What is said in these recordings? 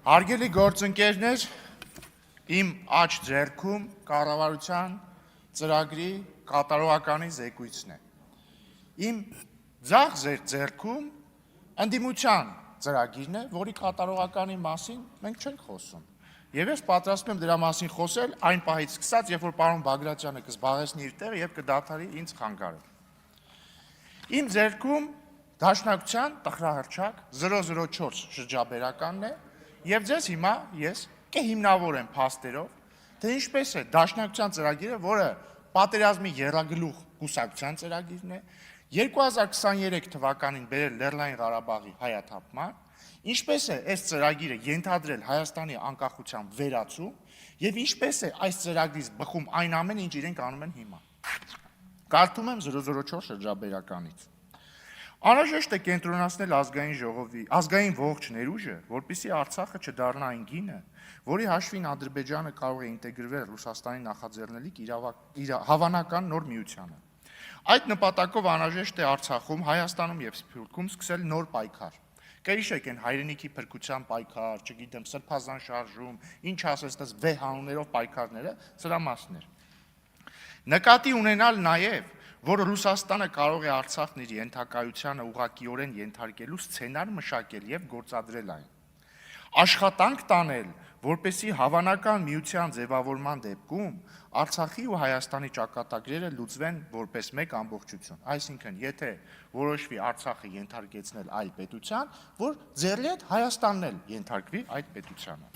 Հարգելի գործընկերներ, իմ աջ ձեռքում կառավարության ծրագրի կատարողականի զեկույցն է։ Իմ ձախ ձեռքում ընդդիմության ծրագիրն է, որի կատարողականի մասին մենք չենք խոսում։ Եվ ես պատրաստվում եմ դրա մասին խոսել այն պահից սկսած, երբ որ պարոն Բագրատյանը կզբաղեցնի իր տեղը եւ կդադարի ինձ խանգարել։ Իմ ձեռքում Դաշնակցության տխրահռչակ 004 շրջաբերականն է եւ ձեզ հիմա ես կհիմնավորեմ փաստերով, թե ինչպես է Դաշնակցության ծրագիրը, որը պատերազմի եռագլուխ կուսակցության ծրագիրն է, 2023 թվականին բերել Լեռնային Ղարաբաղի հայաթափման, ինչպես է այս ծրագիրը ենթադրել Հայաստանի անկախության վերացում եւ ինչպես է այս ծրագրից բխում այն ամենը, ինչ իրենք անում են հիմա։ Կարդում եմ 004 շրջաբերականից։ Անհրաժեշտ է կենտրոնացնել ազգային ողջ ներուժը, որպեսզի Արցախը չդառնա այն գինը, որի հաշվին Ադրբեջանը կարող է ինտեգրվել Ռուսաստանի նախաձեռնելիք հավանական նոր միությանը։ Այդ նպատակով անհրաժեշտ է Արցախում, Հայաստանում եւ Սփյուռքում սկսել նոր պայքար։ Կհիշեք այն հայրենիքի փրկության պայքար, չգիտեմ, սրբազան շարժում, ինչ ասես դες վեհ անուններով պայքարները, սրա մասն էր։ Նկատի ունենալ նաեւ որ Ռուսաստանը կարող է Արցախն իր ենթակայությանը ուղղակիորեն ենթարկելու սցենար մշակել եւ գործադրել այն։ Աշխատանք տանել, որպեսզի հավանական միության ձևավորման դեպքում Արցախի ու Հայաստանի ճակատագրերը լուծվեն որպես մեկ ամբողջություն։ Այսինքն, եթե որոշվի Արցախը ենթարկեցնել այլ պետության, որ ձեռի հետ Հայաստանն էլ ենթարկվի այդ պետությանը։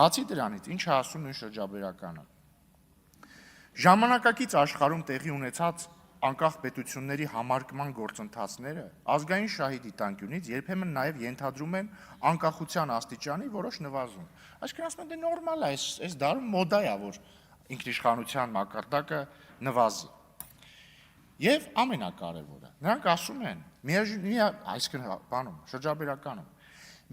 Բացի դրանից, ինչ է ասում նույն շրջաբերականը։ Ժամանակակից աշխարհում տեղի ունեցած անկախ պետությունների համարկման գործընթացները ազգային շահի դիտանկյունից երբեմն նաև ենթադրում են անկախության աստիճանի որոշ նվազում։ Այսինքն ասում են դե նորմալ է, այս դարում մոդա է, որ ինքնիշխանության մակարդակը նվազի։ Եվ ամենակարևորը, նրանք ասում են, այսինքն շրջաբերականում,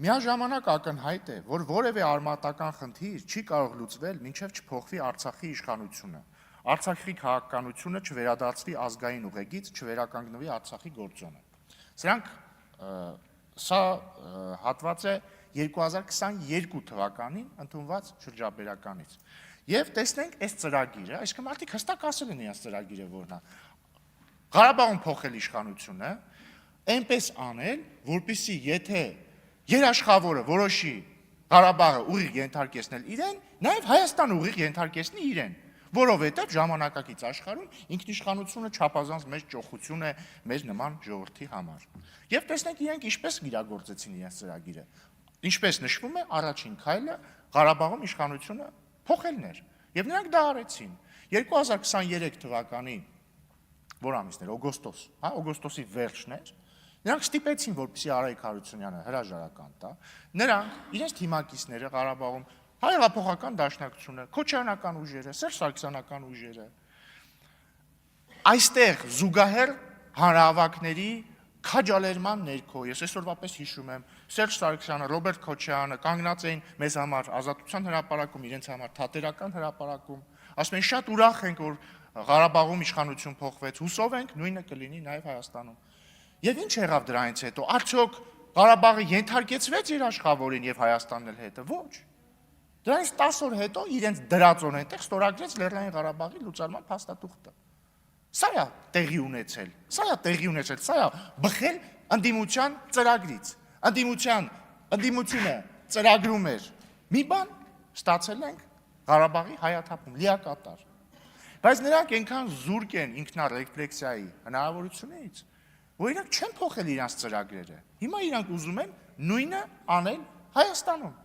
միաժամանակ ակնհայտ է, որ որևէ արմատական խնդիր չի կարող լուծվել, մինչև չփոխվի Արցախի իշխանությունը։ Արցախի քաղաքականությունը չվերադարձվի ազգային ուղեգից, չվերականգնվի Արցախի գործոնը։ Սա հատված է 2022 թվականին ընդունված շրջաբերականից։ Եվ տեսնենք այս ծրագիրը, այսինքն մարդիկ հստակ ասել են իրենց ծրագիրը որն է։ Ղարաբաղում փոխել իշխանությունը, այնպես անել, որպեսզի եթե երաշխավորը որոշի Ղարաբաղը ուղիղ ենթարկեցնել իրեն, նաև Հայաստանը ուղիղ ենթարկեցնի իրեն, որովհետև ժամանակակից աշխարհում ինքնիշխանությունը չափազանց մեծ ճոխություն է մեր նման ժողովրդի համար։ Եվ տեսնենք իրենք ինչպես իրագործեցին իրենց ծրագիրը։ Ինչպես նշվում է, առաջին քայլը Ղարաբաղում իշխանությունը փոխելն էր։ Եվ նրանք դա արեցին։ 2023 թվականի որ ամիսն էր, օգոստոսի վերջն էր, նրանք ստիպեցին, որպեսզի Արայիկ Հարությունյանը հրաժարական տա, նրանք իրենց թիմակիցները Ղարաբաղում Հայեղափոխական դաշնակցությունը, Քոչարյանական ուժերը, Սերժ Սարգսյանական ուժերը, այստեղ զուգահեռ հանրահավաքների քաջալերման ներքո, ես այսօրվա պես հիշում եմ, Սերժ Սարգսյանը, Ռոբերտ Քոչարյանը կանգնած էին մեզ համար Ազատության հրապարակում, իրենց համար Թատերական հրապարակում, ասում են շատ ուրախ ենք, որ Ղարաբաղում իշխանություն փոխվեց, հուսով ենք նույնը կլինի նաև Հայաստանում։ Եվ ինչ եղավ դրանից հետո, արդյոք Ղարաբաղը ենթարկեցվեց երաշխավորին եւ Հայաստանն էլ հետը, ոչ։ Դրանից 10 օր հետո իրենց դրածոն այնտեղ ստորագրեց Լեռնային Ղարաբաղի լուծարման փաստաթուղթը։ Սա է տեղի ունեցել, սա է բխել ընդդիմության ծրագրից։ Ընդդիմությունը ծրագրում էր մի բան, ստացել ենք Ղարաբաղի հայաթափում, լիակատար։ Բայց նրանք այնքան զուրկ են ինքնարեֆլեքսիայի հնարավորությունից, որ իրանք չեն փոխել իրենց ծրագրերը։ Հիմա իրանք ուզում են նույնը անել Հայաստանում։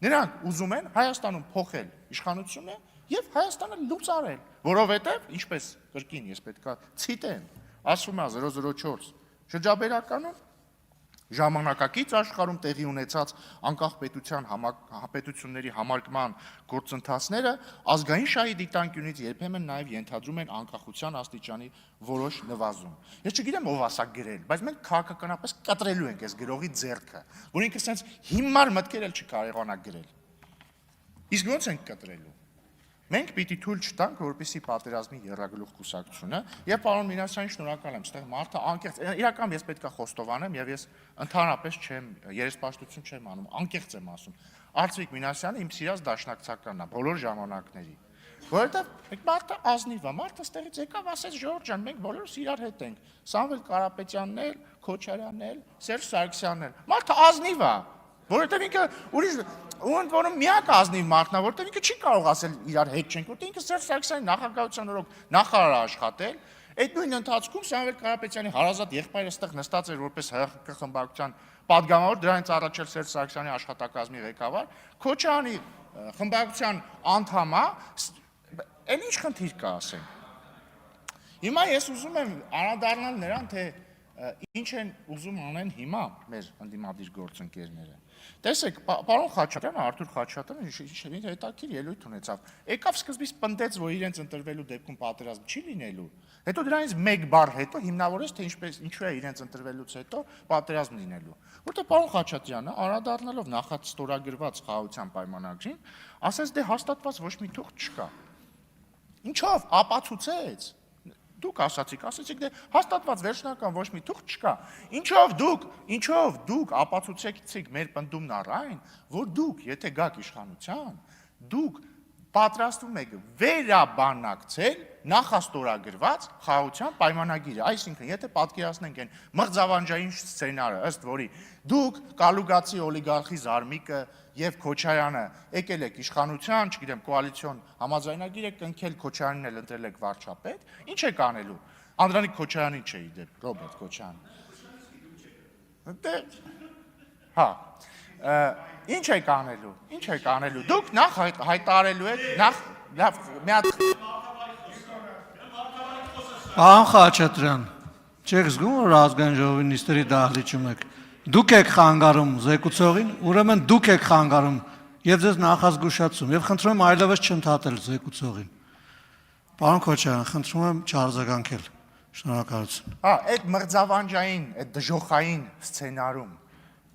Նրանք ուզում են Հայաստանում փոխել իշխանությունը եւ Հայաստանը լուծարել, որովհետեւ ինչպես կրկին ես պետքա ցիտեմ, ասում է 004 շրջաբերականում ժամանակակից աշխարհում տեղի ունեցած անկախ պետությունների համարկման գործընթացները ազգային շահի դիտանկյունից երբեմն նաև ենթադրում են անկախության աստիճանի որոշ նվազում։ Ես չգիտեմ ով ասա գրել, բայց մենք քաղաքականապես կտրելու ենք այս գրողի ձեռքը, որ ինքը sense հիմար մտքեր էլ չկարողանա գրել։ Իսկ ո՞նց ենք կտրելու։ Մենք պիտի թույլ չտանք, որպեսզի պատերազմի եռագլուխ կուսակցությունը, եւ պարոն Մինասյանին շնորհակալ եմ, այստեղ մարդը անկեղծ, իրական ես պետքա խոստովանեմ եւ ես ընդհանրապես չեմ երեսպաշտություն չեմ անում, անկեղծ եմ ասում։ Արծվիկ Մինասյանը իմ սիրած դաշնակցականն է բոլոր ժամանակների։ Որովհետև մարդը ազնիվ է, մարդը ստեղից եկավ, ասեց Ժողովուրդ ջան, մենք բոլորս իրար հետ ենք։ Սամվել Կարապետյանն էլ, Քոչարյանն էլ, Սերժ Սարգսյանն էլ։ Մարդը ազնիվ է, որովհետև ինքը ուրիշ ոնց որում միակ ազնիվ մարդն է, որովհետև ինքը չի կարող ասել իրար հետ չենք, որտեղ ինքը Սերժ Սարգսյանի նախագահության օրոք նախարար աշխատել։ Այդ նույն ընթացքում Սամվել Կարապետյանի հարազատ եղբայրը ստեղ նստած էր որպես ՀՀԿ խմբակցության падգամավոր, դրանից առաջ էլ Սերժ Սարգսյանի աշխատակազմի ղեկավար, Քոչարյանի խմբակցության անդամ է, էլ ինչ խնդիր կա ասենք։ Հիմա ես ուզում եմ անդրադառնալ նրան, թե ինչ են ուզում անեն հիմա մեր ընդդիմադիր գործընկերները։ Տեսեք, պարոն Խաչատրյանը, Արթուր Խաչատրյանը ինչ հետաքրքիր ելույթ ունեցավ։ Եկավ սկզբից պնդեց, որ իրենց ընտրվելու դեպքում պատերազմ չի լինելու, հետո դրանից մեկ բառ հետո հիմնավորեց, թե ինչու է իրենց ընտրվելուց հետո պատերազմ լինելու։ Որտեղ պարոն Խաչատրյանը, անդրադառնալով նախած ստորագրված խաղաղության պայմանագրին, ասեց դե հաստատված ոչ մի թուղթ չկա։ Ինչով ապացուցեց։ Դուք ասացիք դե հաստատված վերջնական ոչ մի թուղթ չկա։ Ինչով դուք ապացուցեցիք մեր պնդումն առ այն, որ դուք, եթե գաք իշխանության, դուք պատրաստվում եք վերաբանակցել նախաստորագրված խաղաղության պայմանագիրը։ Այսինքն, եթե պատկերացնենք այն մղձավանջային սցենարը, ըստ որի դուք Կալուգացի օլիգարխի Զարմիկը եւ Քոչարյանը եկել եք իշխանության, չգիտեմ, կոալիցիոն համաձայնագիր եք կնքել, Քոչարյանին էլ ընտրել եք վարչապետ, ինչ եք անելու։ Անդրանիկ Քոչարյանին չէի դեպ, Ռոբերտ Քոչարյան։ Դե հա, ինչ եք անելու։ Դուք նախ հայտարարելու եք, նախ մի հատ Պարոն Խաչատրյան, չեք զգում, որ ազգային ժողովի նիստերի դահլիճում եք։ Դուք եք խանգարում զեկուցողին, ուրեմն դուք եք խանգարում եւ ձեզ նախազգուշացում եւ խնդրում եմ այլևս չընդհատել զեկուցողին։ Պարոն Քոչարյան, խնդրում եմ չարձագանքել։ Շնորհակալություն։ Հա, այդ մղձավանջային, այդ դժոխային սցենարում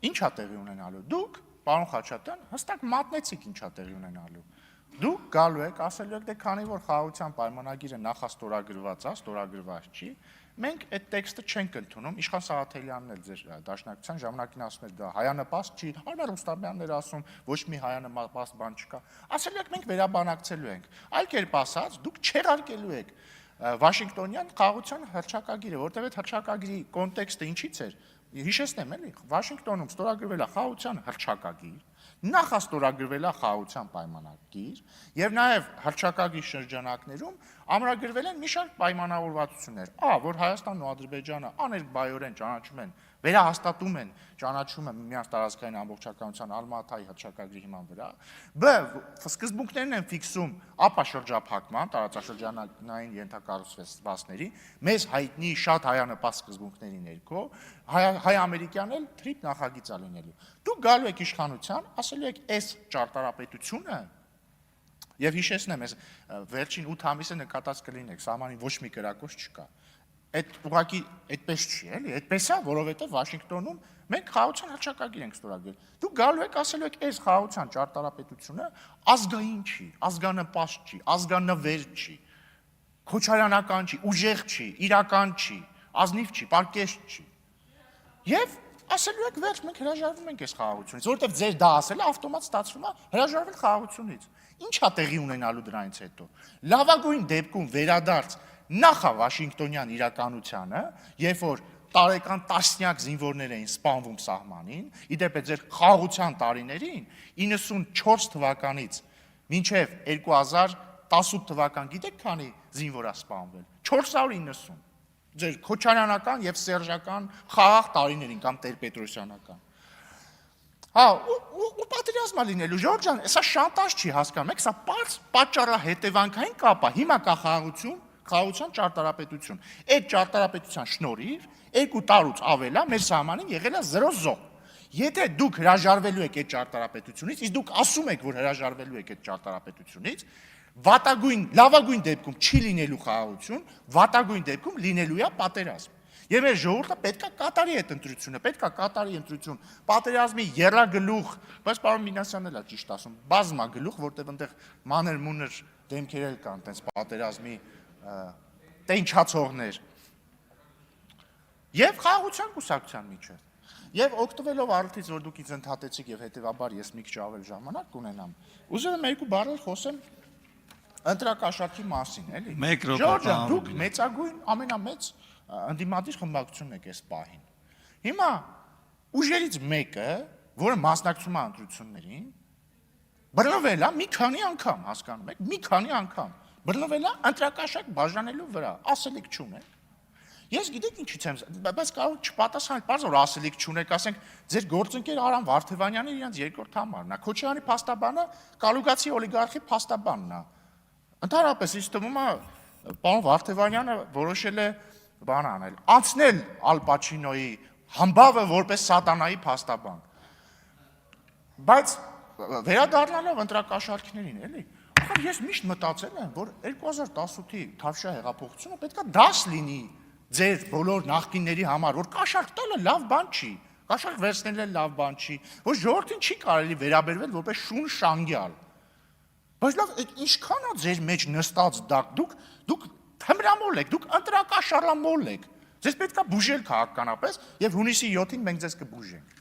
ի՞նչ է տեղի ունենալու։ Դուք, պարոն Խաչատրյան, հստակ մատնեցիք ինչ է տեղի ունենալու։ Դուք գալու եք, ասելու եք, դե քանի որ խաղաղության պայմանագիրը նախաստորագրված է, ստորագրված չի, մենք այդ տեքստը չենք ընդունում, Իշխան Սաղաթելյանն էլ ձեր դաշնակցության ժամանակին ասում էր դա հայանպաստ չի, Արմեն Ռուստամյանն էր ասում, ոչ մի հայանպաստ բան չկա։ Ասելու եք մենք վերաբանակցելու ենք։ Այլ կերպ ասած, դուք չեղարկելու եք Վաշինգտոնյան խաղաղության հռչակագիրը, որտեղ այդ հռչակագրի կոնտեքստը ինչից էր։ Հիշեցնեմ էլի, Վաշինգտոնում ստորագրվել է խաղաղության հռչակագիր, նախաստորագրվել է խաղաղության պայմանագիր եւ նաեւ հռչակագրի շրջանակներում ամրագրվել են մի շարք պայմանավորվածություններ, որ Հայաստանն ու Ադրբեջանը աներկբայորեն ճանաչում են, վերահաստատում են ճանաչումը միմյանց տարածքային ամբողջականության Ալմատայի հռչակագրի հիման վրա, բ սկզբունքներն են ֆիքսում ապա շրջափակման տարածաշրջանային ենթակառուցվածքների, մեզ հայտնի շատ հայանպաստ սկզբունքների ներքո, հայ-ամերիկյան էլ թրիպ նախագիծ է լինելու։ Դուք գալու եք իշխանության, ասելու եք այս ճարտարապետությունը եւ հիշեցնեմ, այս վերջին 8 ամիսը նկատած կլինեք, սահմանին ոչ մի կրակոց չկա։ Այդ ուղղակի այդպես չի, էլի, այդպես է, որովհետեւ Վաշինգտոնում մենք խաղաղության հռչակագիր ենք ստորագրել։ Դուք գալու եք, ասելու եք, այս խաղաղության ճարտարապետությունը ազգային չի, ազգանպաստ չի, ազգանվեր չի, քոչարյանական չի, ուժեղ չի, իրական չի, ազնիվ չի, պարկեշտ չի։ Եվ ասելու եք, վերջ մենք հրաժարվում ենք այս խաղաղությունից, որովհետեւ ձեր դա ասելը ավտոմատ ստացվում է հրաժարվել խաղաղությունից։ Ինչ է տեղի ունենալու դրանից հետո։ Լավագույն դեպքում վերադարձ նախա Վաշինգտոնյան իրականությանը, երբ որ տարեկան տասնյակ զինվորներ էին սպանվում սահմանին, իդեպ ձեր խաղաղության տարիներին 94 թվականից մինչև 2018 թվական գիտեք քանի զինվոր է սպանվել։ 490։ Ձեր քոչարյանական եւ սերժական խաղաղ տարիներին կամ Տեր-Պետրոսյանական։ Հա, ու պատերազմա լինելու, Ժորժ ջան, սա շանտաժ չի հասկանում եք, սա պարզ պատճառահետևանքային կապ է, հիմա կա խաղաղության ճարտարապետություն։ Այդ ճարտարապետության շնորհիվ 2 տարուց ավել է մեր սահմանին եղել է 0 զոհ։ Եթե դուք հրաժարվելու եք այդ ճարտարապետությունից, իսկ դուք ասում եք, որ հրաժարվելու եք այդ ճարտարապետությունից, լավագույն դեպքում չի լինելու խաղաղություն, վատագույն դեպքում լինելու է պատերազմ։ Եվ մեր ժողովուրդը պետքա կատարի այդ ընտրությունը, պետքա կատարի ընտրություն, պատերազմի եռագլուխ, բայց պարոն Մինասյանն էլ է ճիշտ ասում, բազմագլուխ, որտեղ այնտեղ մանր-մունր դեմքեր կան, տենց պատերազմի տենչացողներ։ Եվ խաղաղության կուսակցության միջև։ Եվ օգտվելով առիթից, որ դուք ինձ ընդհատեցիք եւ հետեւաբար ես մի քիչ ավել ժամանակ կունենամ, ուզում եմ երկու բառեր խոսեմ ընտրակաշառքի մասին, էլի։ Մեկ րոպե, Ժորժ, պարոն դուք Ռուբինը։ մեծագույն ամենամեծ ընդդիմադիր խմբակցությունն եք այս պահին։ Հիմա ուժերից մեկը, որը մասնակցում է ընտրություններին, բռնվել է մի քանի անգամ, հասկանում եք, մի քանի անգամ բռնվել է ընտրակաշառք բաժանելու վրա, ասելիք չունեք։ Ես գիտեք ինչից եմ, բայց կարող չպատասխանել, պարզ որ ասելիք չունեք, ասենք ձեր գործընկեր Արամ Վարդևանյանը իրենց երկրորդ համարն է, Քոչարյանի փաստաբանը Կալուգացի օլիգարխի փաստաբանն է։ Ընդհանրապես ինձ թվում է պարոն Վարդևանյանը որոշել է բան անել, անցնել Ալ Պաչինոյի համբավը որպես սատանայի փաստաբան։ Բայց վերադառնալով ընտրակաշառքներին, էլի, ախր ես միշտ մտածել եմ, որ 2018-ի Թավշյա հեղափոխությունը պետքա դաս լինի ձեր բոլոր նախկինների համար, որ կաշառք տալը լավ բան չի, կաշառք վերցնելը լավ բան չի, որ ժողովրդին չի կարելի վերաբերվել որպես շուն շանգյալ։ Բայց լավ, ինչքան է ձեր մեջ նստած դուք թմրամոլ եք, դուք ընտրակաշառամոլ եք։ Ձեզ պետքա բուժել քաղաքականապես եւ հունիսի 7-ին մենք ձեզ կբուժենք։